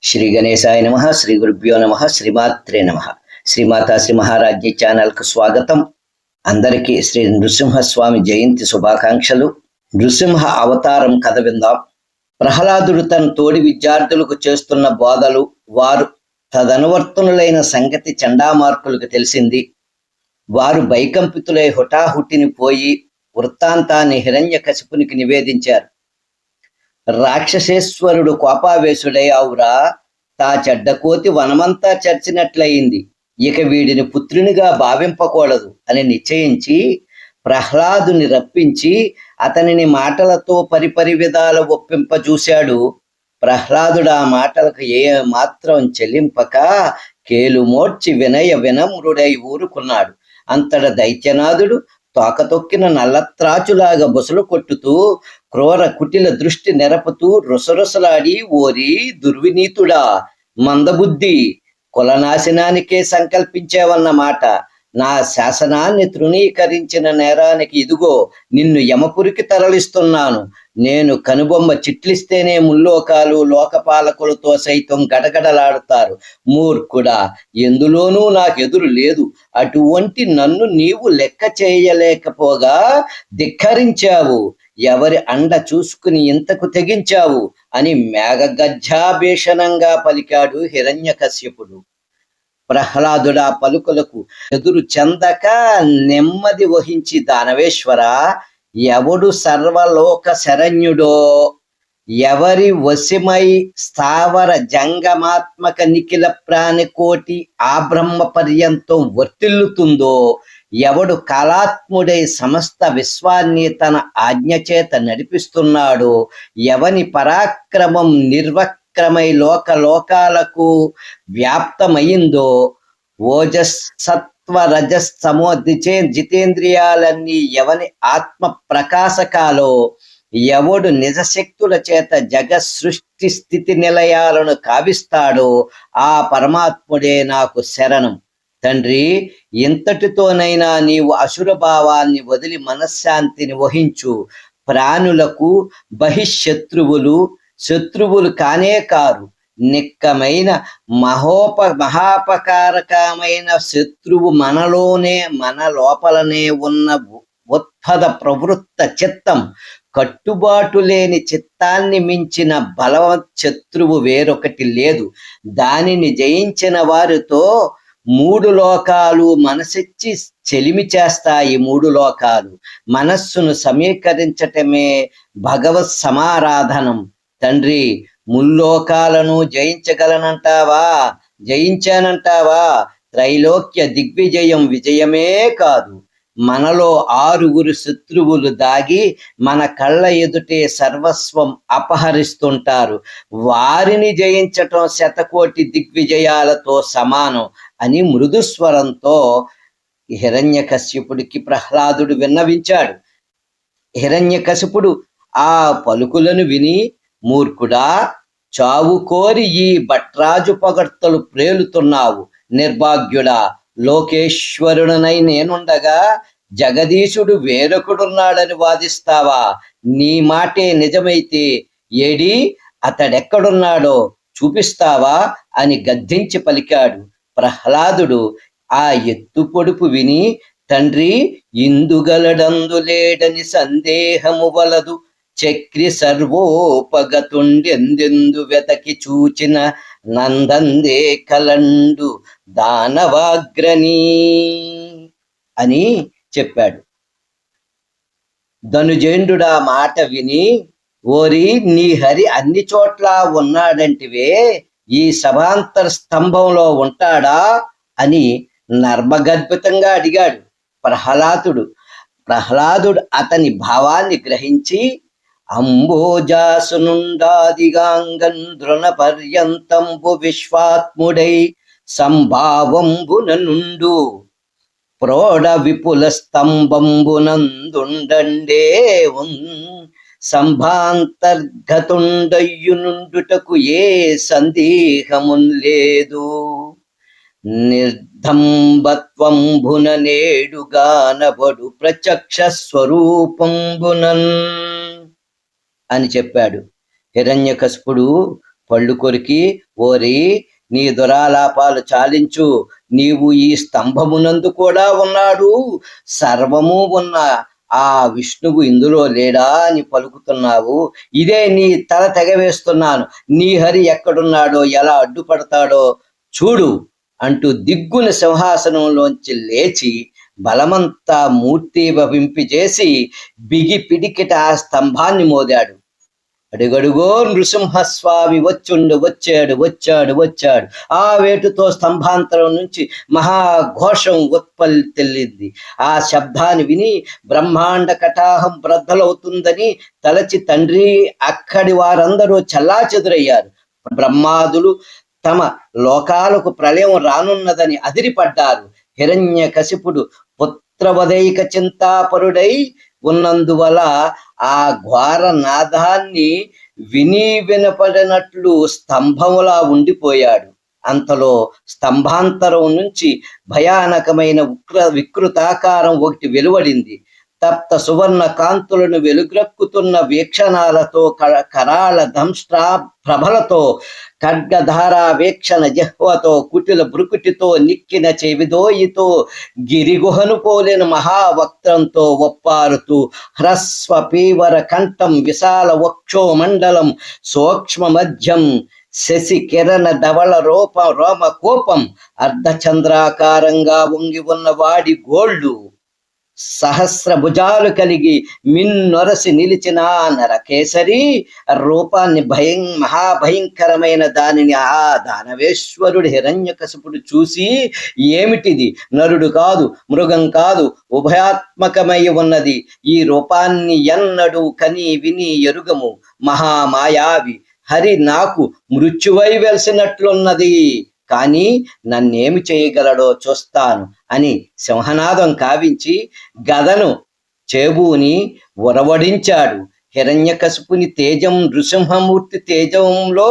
శ్రీ గణేశాయ నమ. శ్రీ గురుభ్యో నమ. శ్రీమాత్రే నమ. శ్రీమాతా శ్రీ మహారాజ్య ఛానల్కు స్వాగతం. అందరికీ శ్రీ నృసింహస్వామి జయంతి శుభాకాంక్షలు. నృసింహ అవతారం కథ విందాం. ప్రహ్లాదుడు తన తోడి విద్యార్థులకు చేస్తున్న బోధలు వారు తదనువర్తనులైన సంగతి చండామార్కులకు తెలిసింది. వారు భయకంపితులై హుటాహుటిని పోయి వృత్తాంతాన్ని హిరణ్యకశిపునికి నివేదించారు. రాక్షసేశ్వరుడు కోపావేశుడై, అవురా, తా చెడ్డకోతి వనమంతా చర్చినట్లయింది, ఇక వీడిని పుత్రునిగా భావింపకూడదు అని నిశ్చయించి ప్రహ్లాదుని రప్పించి అతనిని మాటలతో పరిపరి విధాల ఒప్పింపజూశాడు. ప్రహ్లాదుడు ఆ మాటలకు ఏ మాత్రం చెల్లింపక కేలుమోడ్చి వినయ వినమ్రుడై ఊరుకున్నాడు. అంతట దైత్యనాథుడు తోకతొక్కిన నల్లత్రాచులాగా బుసలు కొట్టుతూ క్రూర కుటిల దృష్టి నెరపుతూ రుసరుసలాడి, ఓరి దుర్వినీతుడా, మందబుద్ధి, కులనాశనానికే సంకల్పించేవన్నమాట. నా శాసనాన్ని తృణీకరించిన నేరానికి ఇదిగో నిన్ను యమపురికి తరలిస్తున్నాను. నేను కనుబొమ్మ చిట్లిస్తేనే ముల్లోకాలు లోకపాలకులతో సైతం గడగడలాడుతారు. మూర్ఖుడా, ఎందులోనూ నాకెదురు లేదు. అటువంటి నన్ను నీవు లెక్క చేయలేకపోగా ధిక్కరించావు. ఎవరి అండ చూసుకుని ఇంతకు తెగించావు అని మేఘగర్జాభీషణంగా పలికాడు హిరణ్యకశ్యపుడు. ప్రహ్లాదుడా పలుకులకు ఎదురు చెందక నెమ్మది వహించి, దానవేశ్వర, ఎవడు సర్వలోక శరణ్యుడో, ఎవరి వశమై స్థావర జంగమాత్మక నిఖిల ప్రాణికోటి ఆ బ్రహ్మ పర్యంతం వర్తిల్లుతుందో, ఎవడు కాలాత్ముడై సమస్త విశ్వాన్ని తన ఆజ్ఞచేత నడిపిస్తున్నాడో, ఎవని పరాక్రమం నిర్వక్రమై లోకాలకు వ్యాప్తమైందో, ఓజస్సత్వ రజస్తమో జితేంద్రియాలన్నీ ఎవని ఆత్మ ప్రకాశకాలో, ఎవడు నిజశక్తుల చేత జగ సృష్టి స్థితి నిలయాలను కావిస్తాడో ఆ పరమాత్ముడే నాకు శరణం. తండ్రి, ఇంతటితోనైనా నీవు అసుర భావాన్ని వదిలి మనశ్శాంతిని వహించు. ప్రాణులకు శత్రువులు కానే కారు. నిక్కమైన మహాపకారకమైన శత్రువు మన లోపలనే ఉన్న ఉత్పద ప్రవృత్త చిత్తం. కట్టుబాటు లేని చిత్తాన్ని మించిన బలవత్ శత్రువు వేరొకటి లేదు. దానిని జయించిన వారితో మూడు లోకాలు మనసిచ్చి చెలిమి చేస్తాయి. మూడు లోకాలు మనస్సును సమీకరించటమే భగవత్ సమారాధనం. తండ్రి, ముల్లోకాలను జయించానంటావా? త్రైలోక్య దిగ్విజయం విజయమే కాదు. మనలో 6 శత్రువులు దాగి మన కళ్ళ ఎదుటే సర్వస్వం అపహరిస్తుంటారు. వారిని జయించటం శతకోటి దిగ్విజయాలతో సమానం అని మృదుస్వరంతో హిరణ్యకశ్యపుడికి ప్రహ్లాదుడు విన్నవించాడు. హిరణ్యకశిపుడు ఆ పలుకులను విని, మూర్ఖుడా, చావు కోరి ఈ భట్రాజు పొగడ్తలు ప్రేలుతున్నావు. నిర్భాగ్యుడా, లోకేశ్వరుడనై నేనుండగా జగదీశుడు వేరొకడున్నాడని వాదిస్తావా? నీ మాటే నిజమైతే ఏడి, అతడెక్కడున్నాడో చూపిస్తావా అని గద్దించి పలికాడు. ప్రహ్లాదుడు ఆ ఎత్తు పొడుపు విని, తండ్రి, ఇందుగలడందులేడని సందేహము వలదు. చక్రి సర్వోపగతుండెందెందు వెతకి చూచిన నందందే కలండు దానవాగ్రని అని చెప్పాడు. ధనుజేంద్రుడా మాట విని, ఓరి, నీ హరి అన్ని చోట్ల ఉన్నాడంటివే, ఈ సభాంతర స్తంభంలో ఉంటాడా అని నర్మగర్భితంగా అడిగాడు ప్రహ్లాదుడు అతని భావాన్ని గ్రహించి, అంబోజాసునుండాదిగాంగన్ దృణ పర్యంతంబు విశ్వాత్ముడై సంభావంబున నుండు ప్రోఢ విపుల స్తంభంబునందుండే సంభాంతర్గతుండయ్యునుండుటకు ఏ సందేహమున్ లేదు. నిర్ధంబత్వంబున నేడుగానబడు ప్రత్యక్ష స్వరూపంబునన్ అని చెప్పాడు. హిరణ్యకశిపుడు పళ్ళు కొరికి, ఓరి నీ దురాలాపాలు చాలించు, నీవు ఈ స్తంభమునందు కూడా ఉన్నాడు, సర్వము ఉన్న ఆ విష్ణువు ఇందులో లేడా అని పలుకుతున్నావు. ఇదే నీ తల తెగవేస్తున్నాను. నీ హరి ఎక్కడున్నాడో, ఎలా అడ్డుపడతాడో చూడు అంటూ దిగ్గున సింహాసనంలోంచి లేచి బలమంతా మూర్తి భవింపజేసి బిగి పిడికిట ఆ స్తంభాన్ని మోదాడు. అడుగడుగో నృసింహస్వామి వచ్చాడు. ఆ వేటుతో స్తంభాంతరం నుంచి మహాఘోషం ఉత్పత్తిల్లింది. ఆ శబ్దాన్ని విని బ్రహ్మాండ కటాహం బ్రద్దలవుతుందని తలచి తండ్రి అక్కడి వారందరూ చెల్లాచెదురయ్యారు. బ్రహ్మాదులు తమ లోకాలకు ప్రళయం రానున్నదని అదిరిపడ్డారు. హిరణ్యకశిపుడు పుత్రవదైక చింతాపరుడై ఉన్నందువల్ల ఆ ఘోర నాదాన్ని వినపడినట్లు స్తంభములా ఉండిపోయాడు. అంతలో స్తంభాంతరం నుంచి భయానకమైన వికృతాకారం ఒకటి వెలువడింది. తప్త సువర్ణ కాంతులను వెలుగ్రక్కుతున్న వీక్షణాలతో, కరాళ దంష్ట్రా ప్రభలతో, ఖడ్గధారా వీక్షణ జిహ్వతో, కుటిల భృకుటితో, నిక్కిన చెవిదోయితో, గిరిగుహను పోలిన మహావక్త్రంతో ఒప్పారుతూ, హ్రస్వ పీవర కంఠం, విశాల వక్షో మండలం, సూక్ష్మ మధ్యం, శశి కిరణ ధవళ రోమ కోపం, అర్ధచంద్రాకారంగా వంగి ఉన్న వాడి గోళ్ళు, సహస్ర భుజాలు కలిగి మిన్నొరసి నిలిచిన నరకేసరి రూపాన్ని మహాభయంకరమైన దానిని ఆ దానవేశ్వరుడు హిరణ్యకశిపుడు చూసి, ఏమిటిది? నరుడు కాదు, మృగం కాదు, ఉభయాత్మకమై ఉన్నది. ఈ రూపాన్ని ఎన్నడూ కని విని ఎరుగము. మహామాయావి హరి నాకు మృత్యువై వెలిసినట్లున్నది, కానీ నన్నేమి చేయగలడో చూస్తాను అని సింహనాదం కావించి గదను చేబూని ఉరవడించాడు. హిరణ్యకశిపుని తేజం నృసింహమూర్తి తేజంలో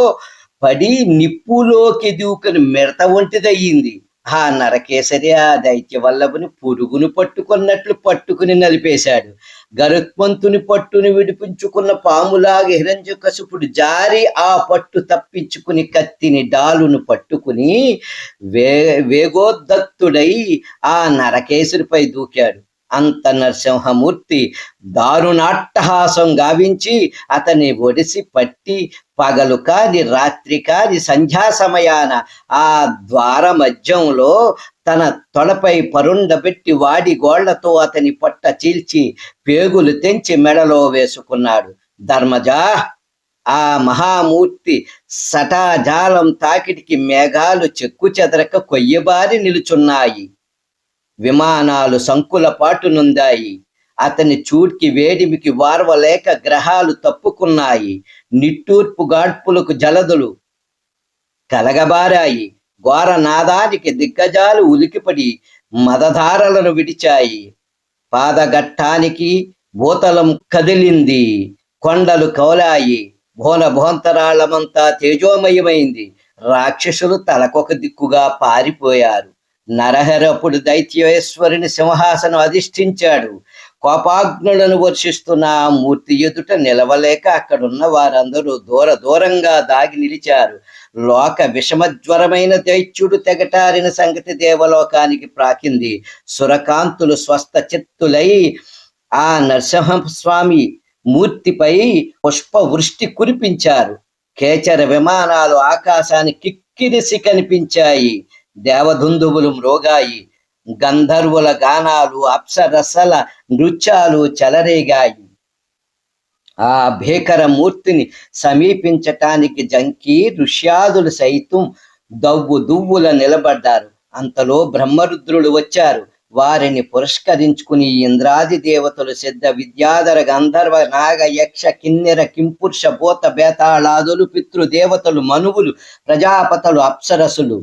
పడి నిప్పులోకి దూకుని మిడత వంటిదయ్యింది. ఆ నరకేసరి ఆ దైత్య వల్లభుని పురుగును పట్టుకున్నట్లు పట్టుకుని నలిపేశాడు. గరుత్మంతుని పట్టుని విడిపించుకున్న పాములాగా హిరణ్యకశిపుడు జారి ఆ పట్టు తప్పించుకుని కత్తిని డాలును పట్టుకుని వేగోద్దత్తుడై ఆ నరకేసరిపై దూకాడు. అంత నరసింహమూర్తి దారుణాట్టహాసం గావించి అతన్ని ఒడిసి పట్టి పగలు కాని రాత్రి కాని సంధ్యా సమయాన ఆ ద్వార మధ్యంలో తన తొడపై పరుండబెట్టి వాడి గోళ్లతో అతని పొట్ట చీల్చి పేగులు తెంచి మెడలో వేసుకున్నాడు. ధర్మజా, ఆ మహామూర్తి సటాజాలం తాకిడికి మేఘాలు చెక్కు చెదరక కొయ్యబారి నిలుచున్నాయి. విమానాలు సంకుల పాటునుందాయి. అతని చూడ్కి వేడిమికి వార్వలేక గ్రహాలు తప్పుకున్నాయి. నిట్టూర్పు గాడ్పులకు జలదులు కలగబారాయి. ఘోర నాదానికి దిగ్గజాలు ఉలికిపడి మదధారలను విడిచాయి. పాదఘట్టానికి భూతలం కదిలింది. కొండలు కౌలాయి. భోంతరాళమంతా తేజోమయమైంది. రాక్షసులు తలకొక దిక్కుగా పారిపోయారు. నరహరపుడు దైత్యేశ్వరుని సింహాసనం అధిష్ఠించాడు. కోపాగ్నులను వర్షిస్తున్న ఆ మూర్తి ఎదుట నిలవలేక అక్కడున్న వారందరూ దూరంగా దాగి నిలిచారు. లోక విషమజ్వరమైన దైత్యుడు తెగటారిన సంగతి దేవలోకానికి ప్రాకింది. సురకాంతులు స్వస్థ చిత్తులై ఆ నరసింహస్వామి మూర్తిపై పుష్ప వృష్టి కురిపించారు. కేచర విమానాలు ఆకాశానికి కిక్కిరిసి కనిపించాయి. దేవదుందువులు మ్రోగాయి. గంధర్వుల గానాలు, అప్సరసల నృత్యాలు చెలరేగాయి. ఆ భీకర మూర్తిని సమీపించటానికి జంకి ఋష్యాదులు సైతం దువ్వుల నిలబడ్డారు. అంతలో బ్రహ్మరుద్రులు వచ్చారు. వారిని పురస్కరించుకుని ఇంద్రాది దేవతలు, సిద్ధ విద్యాధర గంధర్వ నాగ యక్ష కిన్నెర కింపురుష భూత బేతాళాదులు, పితృదేవతలు, మనువులు, ప్రజాపతులు, అప్సరసులు,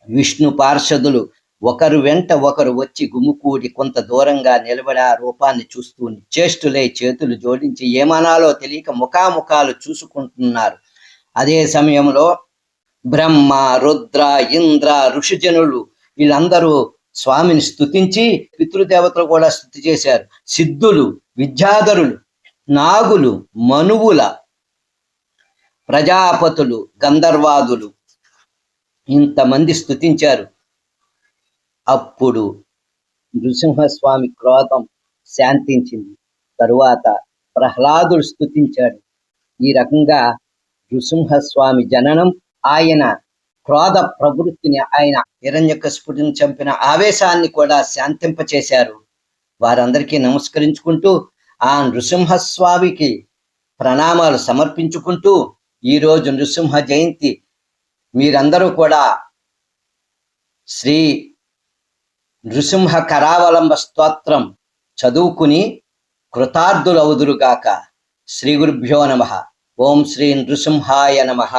విష్ణు పార్షదులు ఒకరు వెంట ఒకరు వచ్చి గుమికూడి కొంత దూరంగా నిలబడి ఆ రూపాన్ని చూస్తూ నిశ్చేష్టులై చేతులు జోడించి ఏమనాలో తెలియక ముఖాముఖాలు చూసుకుంటున్నారు. అదే సమయంలో బ్రహ్మ, రుద్ర, ఇంద్ర, ఋషిజనులు వీళ్ళందరూ స్వామిని స్తుతించి పితృదేవతలు కూడా స్తుతి చేశారు. సిద్ధులు, విద్యాధరులు, నాగులు, మనువుల ప్రజాపతులు, గంధర్వాదులు ఇంతమంది స్తుతించారు. అప్పుడు నృసింహస్వామి క్రోధం శాంతించింది. తరువాత ప్రహ్లాదుడు స్తుతించాడు. ఈ రకంగా నృసింహస్వామి జననం, ఆయన క్రోధ ప్రవృత్తిని, ఆయన హిరణ్యకశిపుడిని చంపిన ఆవేశాన్ని కూడా శాంతింపచేశారు. వారందరికీ నమస్కరించుకుంటూ ఆ నృసింహస్వామికి ప్రణామాలు సమర్పించుకుంటూ ఈరోజు నృసింహ జయంతి మీరందరూ కూడా శ్రీ నృసింహ కరావలంబ స్తోత్రం చదువుకుని కృతార్థులవుదురుగాక. శ్రీ గురుభ్యో నమః. ఓం శ్రీ నృసింహాయ నమః.